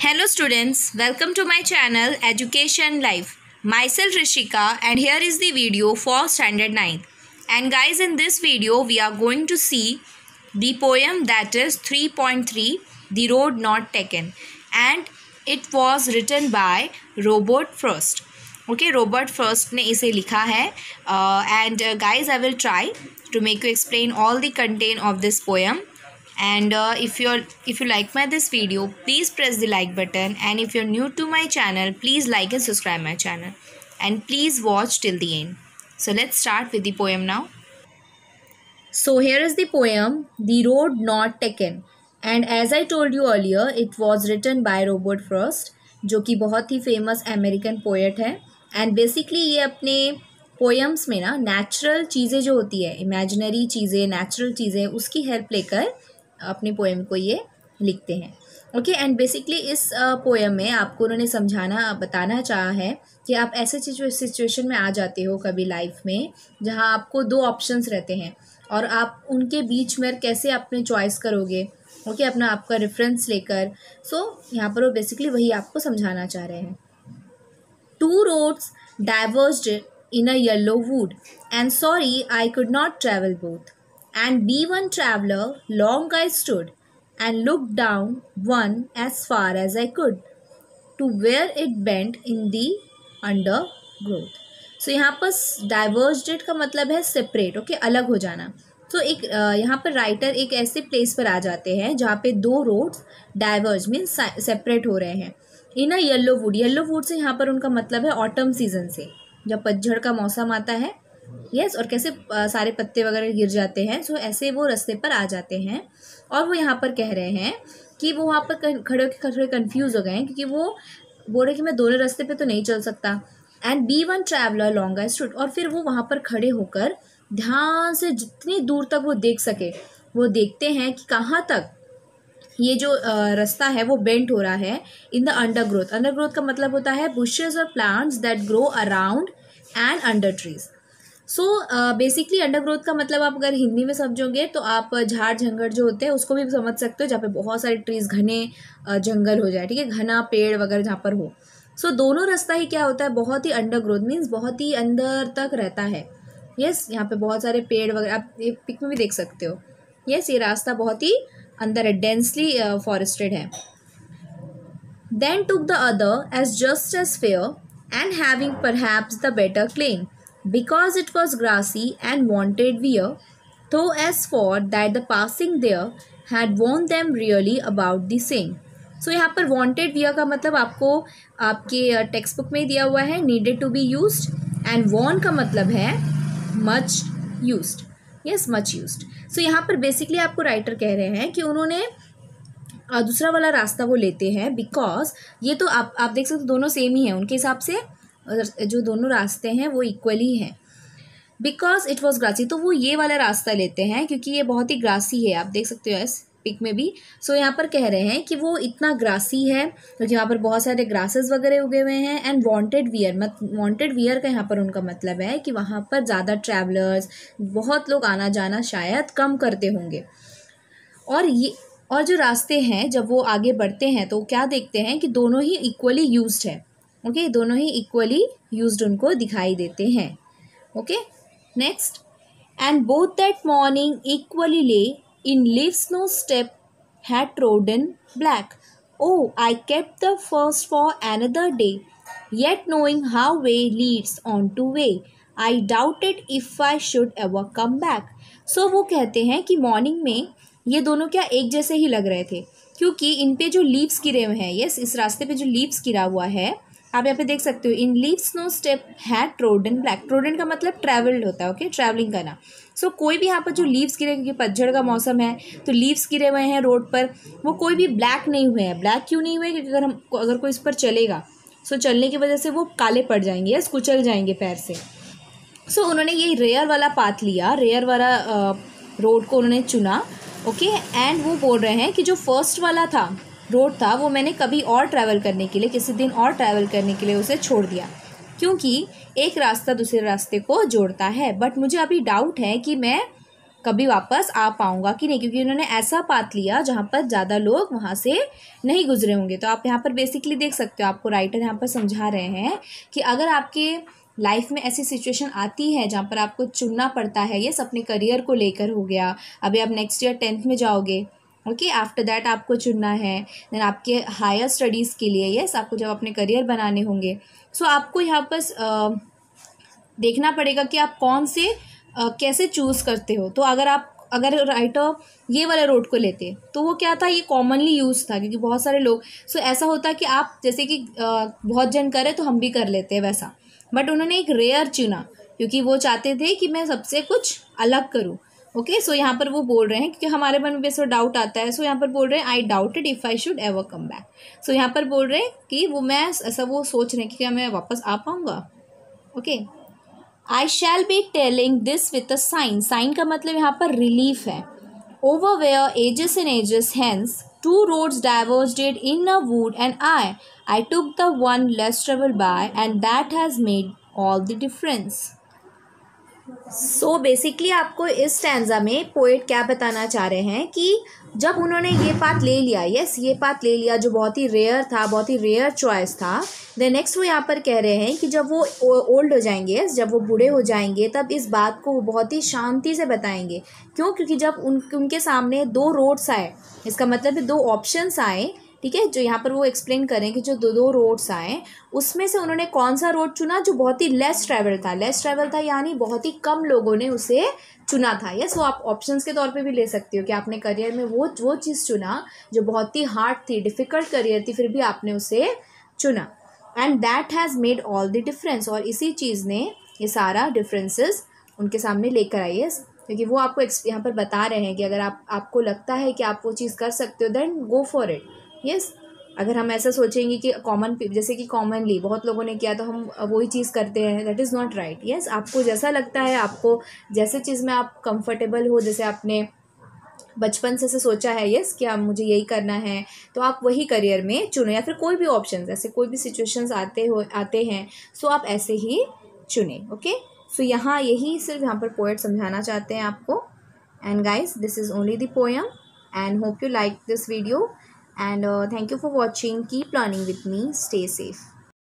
Hello students, welcome to my channel Education Life. Myself Rishika and here is the video for standard 9. And guys, in this video we are going to see the poem that is 3.3 The Road Not Taken, and it was written by Robert Frost. Okay, Robert Frost ने इसे लिखा है and guys, I will try to make you explain all the content of this poem. And if you like this video, please press the like button, and if you're new to my channel, please like and subscribe my channel, and please watch till the end. So let's start with the poem now. So here is the poem, The Road Not Taken, and as I told you earlier, it was written by Robert Frost, जो कि बहुत ही famous American poet है. And basically ये अपने poems में ना natural चीज़ें जो होती है, इमेजिनरी चीज़ें, नेचुरल चीज़ें, उसकी हेल्प लेकर अपने पोएम को ये लिखते हैं. ओके, एंड बेसिकली इस पोएम में आपको उन्होंने बताना चाहा है कि आप ऐसे सिचुएशन में आ जाते हो कभी लाइफ में जहां आपको दो ऑप्शंस रहते हैं और आप उनके बीच में कैसे अपने चॉइस करोगे. ओके, अपना आपका रेफरेंस लेकर. सो यहाँ पर वो बेसिकली वही आपको समझाना चाह रहे हैं. Two roads diverged in a yellow wood, and sorry I could not travel both. And be one traveler, long I stood, and looked down one as far as I could, to where it bent in the undergrowth. So यहाँ पर diverged का मतलब है separate, okay, अलग हो जाना. तो एक यहाँ पर राइटर एक ऐसे प्लेस पर आ जाते हैं जहाँ पे दो रोड्स डाइवर्ज मीन्स सेपरेट हो रहे हैं. In a yellow wood, yellow wood से यहाँ पर उनका मतलब है ऑटम सीजन से, जब पतझड़ का मौसम आता है. यस, और कैसे सारे पत्ते वगैरह गिर जाते हैं. सो ऐसे वो रास्ते पर आ जाते हैं और वो यहाँ पर कह रहे हैं कि वो वहाँ पर खड़े कन्फ्यूज़ हो गए हैं, क्योंकि वो बोल रहे कि मैं दोनों रास्ते पे तो नहीं चल सकता. And be one traveller long I stood, और फिर वो वहाँ पर खड़े होकर ध्यान से जितनी दूर तक वो देख सके वो देखते हैं कि कहाँ तक ये जो रास्ता है वो बेंट हो रहा है. इन द अंडरग्रोथ, अंडरग्रोथ का मतलब होता है बुशेस और plants that grow around and under trees. So basically undergrowth का मतलब आप अगर हिंदी में समझोगे तो आप झाड़ झंगड़ जो होते हैं उसको भी समझ सकते हो, जहाँ पे बहुत सारे ट्रीज, घने जंगल हो जाए, ठीक है, घना पेड़ वगैरह जहाँ पर हो. सो दोनों रास्ता ही क्या होता है, बहुत ही अंडरग्रोथ मीन्स बहुत ही अंदर तक रहता है. यस, यहाँ पे बहुत सारे पेड़ वगैरह आप पिक में भी देख सकते हो. यस, ये रास्ता बहुत ही अंदर है, डेंसली फॉरेस्टेड है. Then took the other as just as fair and having perhaps the better claim, because it was grassy and wanted wear, though as for that the passing there had warned them really about the same. So यहाँ पर wanted wear का मतलब आपको आपके text book में दिया हुआ है needed to be used, and warn का मतलब है much used. yes, much used. So यहाँ पर बेसिकली आपको राइटर कह रहे हैं कि उन्होंने दूसरा वाला रास्ता वो लेते हैं बिकॉज ये तो आप देख सकते हो दोनों सेम ही है उनके हिसाब से, जो दोनों रास्ते हैं वो इक्वली हैं. बिकॉज इट वॉज ग्रासी, तो वो ये वाला रास्ता लेते हैं क्योंकि ये बहुत ही ग्रासी है, आप देख सकते हो इस पिक में भी. सो यहाँ पर कह रहे हैं कि वो इतना ग्रासी है क्योंकि यहाँ पर बहुत सारे ग्रासेस वगैरह उगे हुए हैं. एंड वांटेड वियर का यहाँ पर उनका मतलब है कि वहाँ पर ज़्यादा ट्रैवलर्स, बहुत लोग आना जाना शायद कम करते होंगे. और जो रास्ते हैं जब वो आगे बढ़ते हैं तो क्या देखते हैं कि दोनों ही इक्वली यूज्ड है. ओके, दोनों ही इक्वली यूज्ड उनको दिखाई देते हैं. Okay, next. And both that morning equally lay in leaves no step had trodden black. Oh I kept the first for another day, yet knowing how way leads on to way, I doubted if I should ever come back. So वो कहते हैं कि morning में ये दोनों क्या एक जैसे ही लग रहे थे क्योंकि इन पे जो लीव्स गिरे हुए हैं. यस, इस रास्ते पे जो लीव्स गिरा हुआ है आप यहाँ पे देख सकते हो. In leaves no step had trodden black, trodden का मतलब ट्रैवल्ड होता है. ओके, ट्रैवलिंग करना. सो कोई भी यहाँ पर जो लीव्स गिरे, क्योंकि पतझड़ का मौसम है तो लीव्स गिरे हुए हैं रोड पर, वो कोई भी ब्लैक नहीं हुए हैं. ब्लैक क्यों नहीं हुए, क्योंकि अगर कोई इस पर चलेगा सो चलने की वजह से वो काले पड़ जाएंगे, यस, कुचल जाएंगे पैर से. सो उन्होंने ये रेयर वाला पाथ लिया, रेयर वाला रोड को उन्होंने चुना. ओके, एंड वो बोल रहे हैं कि जो फर्स्ट वाला था रोड था वो मैंने कभी और ट्रैवल करने के लिए, किसी दिन और ट्रैवल करने के लिए उसे छोड़ दिया क्योंकि एक रास्ता दूसरे रास्ते को जोड़ता है. बट मुझे अभी डाउट है कि मैं कभी वापस आ पाऊँगा कि नहीं, क्योंकि उन्होंने ऐसा पाथ लिया जहाँ पर ज़्यादा लोग वहाँ से नहीं गुजरे होंगे। तो आप यहाँ पर बेसिकली देख सकते हो, आपको राइटर यहाँ पर समझा रहे हैं कि अगर आपके लाइफ में ऐसी सिचुएशन आती है जहाँ पर आपको चुनना पड़ता है, यस अपने करियर को लेकर हो गया, अभी आप नेक्स्ट ईयर 10th में जाओगे, ओके, आफ्टर दैट आपको चुनना है, देन आपके हायर स्टडीज़ के लिए, यस आपको जब अपने करियर बनाने होंगे, सो आपको यहाँ पर देखना पड़ेगा कि आप कौन से कैसे चूज़ करते हो। तो अगर राइटर ये वाला रोड को लेते तो वो क्या था, ये कॉमनली यूज़ था, क्योंकि बहुत सारे लोग, सो ऐसा होता कि आप जैसे कि बहुत जन करे तो हम भी कर लेते हैं वैसा, बट उन्होंने एक रेयर चुना क्योंकि वो चाहते थे कि मैं सबसे कुछ अलग करूँ। ओके, सो यहाँ पर वो बोल रहे हैं, क्योंकि हमारे मन में वैसे डाउट आता है, सो यहाँ पर बोल रहे हैं I doubted if I should ever come back. So यहाँ पर बोल रहे हैं कि वो मैं ऐसा वो सोच रहे हैं कि क्या मैं वापस आ पाऊँगा। Okay, I shall be telling this with a sign. Sign का मतलब यहाँ पर रिलीफ है। Over where ages and ages hence two roads diverged in a wood and I took the one less travel by and that has made all the difference. So basically आपको इस stanza में poet क्या बताना चाह रहे हैं कि जब उन्होंने ये पाथ ले लिया, यस ये पाथ ले लिया जो बहुत ही रेयर था, बहुत ही रेयर चॉइस था, देन नेक्स्ट वो यहाँ पर कह रहे हैं कि जब वो ओल्ड हो जाएंगे, यस जब वो बूढ़े हो जाएंगे, तब इस बात को वो बहुत ही शांति से बताएंगे। क्यों? क्योंकि जब उनके सामने दो रोड्स आए, इसका मतलब है दो ऑप्शंस आए, ठीक है, जो यहाँ पर वो एक्सप्लेन करें कि जो दो रोड्स आए उसमें से उन्होंने कौन सा रोड चुना जो बहुत ही लेस ट्रैवल था, यानी बहुत ही कम लोगों ने उसे चुना था। यस, वो आप ऑप्शंस के तौर पे भी ले सकते हो कि आपने करियर में वो चीज़ चुना जो बहुत ही हार्ड थी, डिफ़िकल्ट करियर थी, फिर भी आपने उसे चुना, and that has made all the difference, और इसी चीज़ ने ये सारा डिफरेंसेस उनके सामने लेकर आई है, क्योंकि वो आपको यहाँ पर बता रहे हैं कि अगर आपको लगता है कि आप वो चीज़ कर सकते हो, then go for it. Yes, अगर हम ऐसा सोचेंगे कि जैसे कि कॉमनली बहुत लोगों ने किया तो हम वही चीज़ करते हैं, that is not right. Yes, आपको जैसा लगता है, आपको जैसे चीज़ में आप कंफर्टेबल हो, जैसे आपने बचपन से सोचा है यस कि आप मुझे यही करना है, तो आप वही करियर में चुनो, या फिर कोई भी ऑप्शन, ऐसे कोई भी सिचुएशंस आते हैं, सो आप ऐसे ही चुने। ओके, सो यहाँ यही सिर्फ यहाँ पर पोएट समझाना चाहते हैं आपको। And guys, this is only the poem and hope you like this video, and thank you for watching. Keep learning with me. Stay safe.